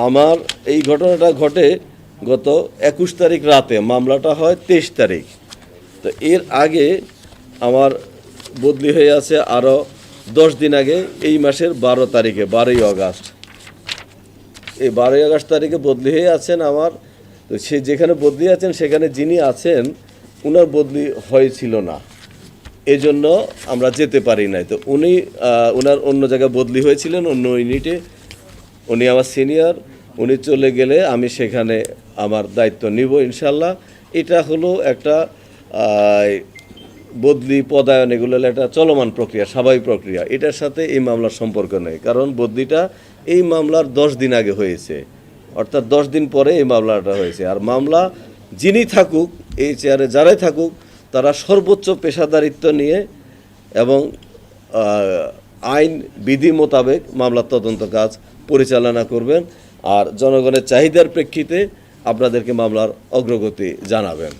আমার এই ঘটনাটা ঘটে গত 21 তারিখ রাতে, মামলাটা হয় 23 তারিখ। তো এর আগে আমার বদলি হয়ে আছে আরও 10 দিন আগে, এই মাসের 12 তারিখে, 12ই আগস্ট। এই 12ই আগস্ট তারিখে বদলি হয়ে আছেন আমার। তো সে যেখানে বদলি আছেন সেখানে যিনি আছেন উনার বদলি হয়েছিল না, এজন্য আমরা যেতে পারি নাই। তো উনি ওনার অন্য জায়গায় বদলি হয়েছিলেন, অন্য ইউনিটে। উনি আমার সিনিয়র, উনি চলে গেলে আমি সেখানে আমার দায়িত্ব নিব ইনশাল্লাহ। এটা হলো একটা বদলি, পদায়ন, এগুলো হলো একটা চলমান প্রক্রিয়া, স্বাভাবিক প্রক্রিয়া। এটার সাথে এই মামলার সম্পর্ক নেই, কারণ বদলিটা এই মামলার 10 দিন আগে হয়েছে, অর্থাৎ 10 দিন পরে এই মামলাটা হয়েছে। আর মামলা যিনি থাকুক, এই চেয়ারে যারাই থাকুক, তারা সর্বোচ্চ পেশাদারিত্ব নিয়ে এবং আইন বিধি মোতাবেক মামলার তদন্ত কাজ পরিচালনা করবেন। আর জনগণের চাহিদার প্রেক্ষিতে আপনাদেরকে মামলার অগ্রগতি জানাবেন।